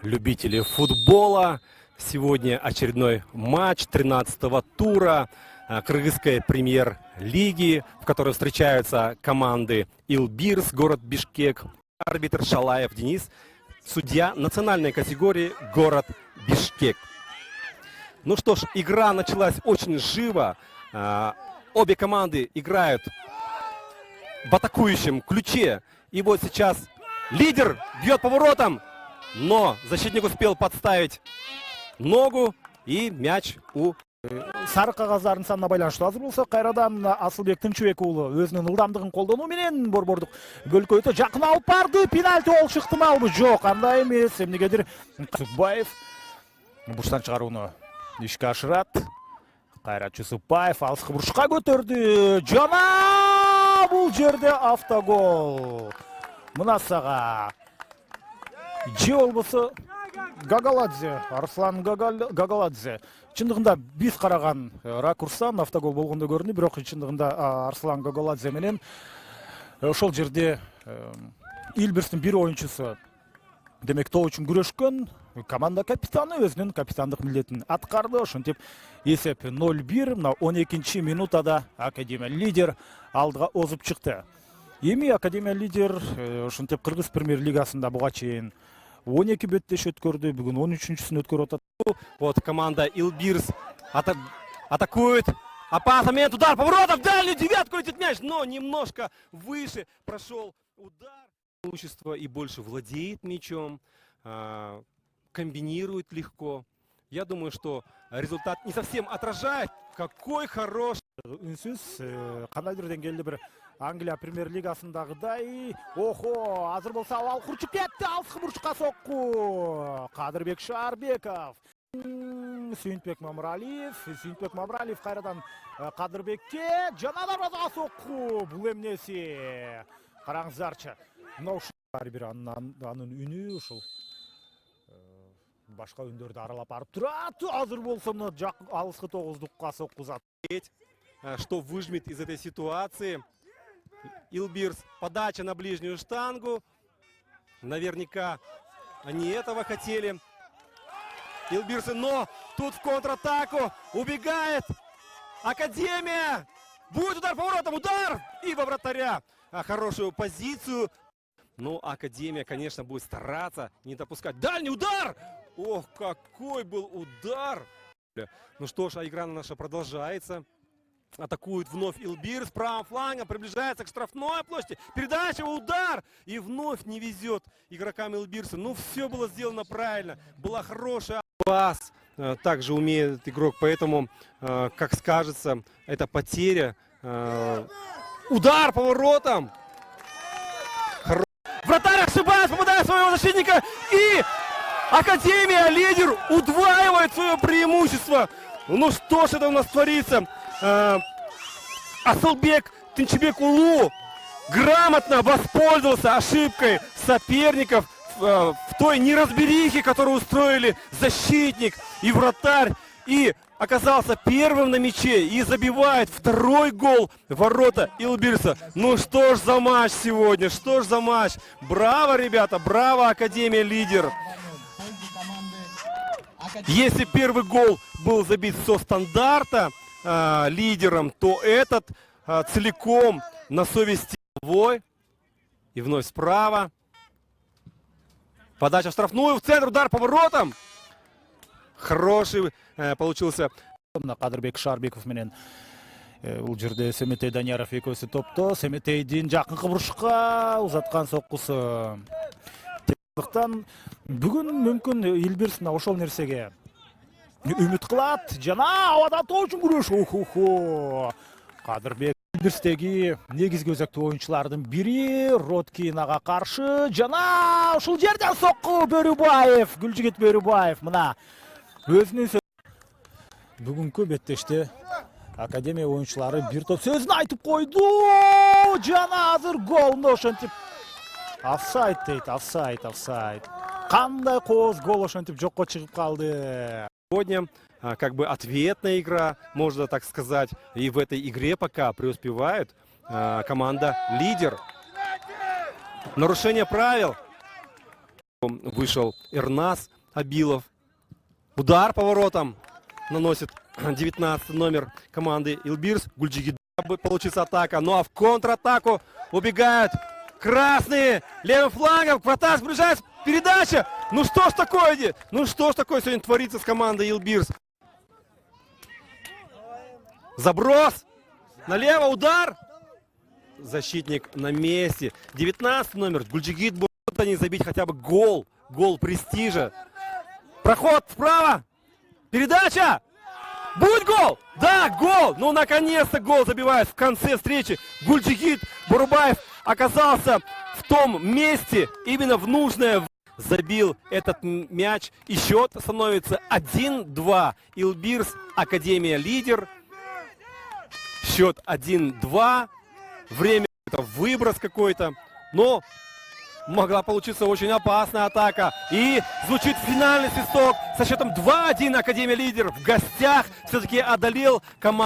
любители футбола. Сегодня очередной матч 13-го тура кыргызской премьер-лиги, в которой встречаются команды Илбирс, город Бишкек, арбитр Шалаев Денис, судья национальной категории город Бишкек. Ну что ж, игра началась очень живо. Обе команды играют в атакующем ключе. И вот сейчас лидер бьет поворотом, но защитник успел подставить ногу, и мяч у... Сары кагаздардын санына байланыштуу азыр болсо кайрадан Асылбек Тынчыбек уулу өзүнүн ылдамдыгын колдонуу менен борбордук бөлкөйдө жакын алып барды. Пенальти болушу ыктымалбы? Жок, андай эмес. Эмнегедир Жусупбаев бурчтан чыгарууну ишке ашырат. Кайрат Жусупбаев алыскы бурчка көтөрдү. Жана бул жерде автогол. Мына сага же болбосо Гагаладзе, Арслан Гагаладзе. Чындыгында биз караган ракурстан автогол болгондой көрүнүп, бирок чындыгында Арслан Гагаладзе менен ошол жерде Илбирстин бир оюнчусу демек тоо үчүн күрөшкөн. Команда капитаны өзүнүн капитандык милдетин аткарды. Ошентип эсеп 0-1. Мына 12 минутада Академия лидер алдыга озуп чыкты. Эми Академия лидер ошентип Кыргыз премьер-лигасында буга чейин 12 беттеш өткөрдү, бүгүн 13-чүсүн өткөрүп атат. Вот команда Илбирс атакует. Опасный момент, удар, поворотом, в дальнюю девятку летит мяч, но немножко выше прошел удар. Преимущество и больше владеет мячом, комбинирует легко. Я думаю, что результат не совсем отражает. Какой хороший. Кандайдыр деңгээлде бир Англия премьер-лигасындагыдай. Охо, азыр болсо ал курчуп кетти, алыскы бурчка сокку. Кадырбек Шаарбеков. Сүйүнтбек Мамралиев кайрадан Кадырбекке, жана дарбазага сокку. Бул эмнеси? Караңыздарчы. Мына ушул бир анын үнү ушул башка үндөрдү аралап барып турат. Азыр болсо мына алыскы тогуздукка соккузат. Что выжмет из этой ситуации? Илбирс, подача на ближнюю штангу. Наверняка они этого хотели. Илбирсы, но тут в контратаку убегает Академия. Будет удар поворотом, удар! И во вратаря хорошую позицию. Ну, Академия, конечно, будет стараться не допускать. Дальний удар! Ох, какой был удар! Ну что ж, а игра наша продолжается. Атакует вновь Илбирс, правым флангом, приближается к штрафной площади. Передача, удар! И вновь не везет игрокам Илбирса. Ну, все было сделано правильно. Была хорошая пас. Также умеет игрок, поэтому, как скажется, это потеря. Удар поворотом! Вратарь ошибается, попадает в своего защитника. И Академия, лидер, удваивает свое преимущество. Ну что ж это у нас творится? Асылбек Тынчыбек уулу грамотно воспользовался ошибкой соперников в той неразберихе, которую устроили защитник и вратарь. И оказался первым на мяче и забивает второй гол в ворота Илбирса. Ну что ж за матч сегодня, что ж за матч. Браво, ребята, браво, Академия лидер. Если первый гол был забит со стандарта лидером, то этот целиком на совести. И вновь справа. Подача в штрафную, в центр, удар поворотом. Хороший получился. Кадырбек Шаарбеков менен бул жерде Семетей Данияров экөөсү топто. Семетейдин жакынкы бурчка узаткан соккусу. Бүгүн мүмкүн Илбирс ошол нерсеге үмүт кылат. Жана абада тоо үчүн күрөш. Охо. Кадырбек Илбирстеги негизги өзөктүү оюнчулардын бири Роткинага каршы. Жана ушул жерден сокку Бөрүбаев, Гүлжигит Бөрүбаев мына өзүнүн бүгүнкү беттеште Академия оюнчулары бир топ сөзүн айтып койду. Жана азыр голду ошентип офсайд дейт, офсайд. Кандай кооз гол ошентип жокко чыгып калды. Сегодня как бы ответная игра, можно так сказать. И в этой игре пока преуспевает команда лидер. Нарушение правил. Вышел Эрнас. Абилов. Удар по воротам наносит 19 номер команды Илбирс. Гульджигит получится атака. Ну а в контратаку убегают красные. Левым флангом. Квартаж сближается. Передача. Ну что ж такое? Ну что ж такое сегодня творится с командой Илбирс? Заброс. Налево удар. Защитник на месте. 19 номер. Гульджигит будет они забить хотя бы гол. Гол престижа. Проход вправо. Передача. Будет гол. Да, гол. Ну, наконец-то гол забивает в конце встречи. Гульджигит Бурубаев оказался в том месте, именно в нужное. Забил этот мяч. И счет становится 1-2. Илбирс, Академия лидер. Счет 1-2. Время это выброс какой-то. Но могла получиться очень опасная атака. И звучит финальный свисток со счетом 2-1. Академия лидер в гостях все-таки одолел команду.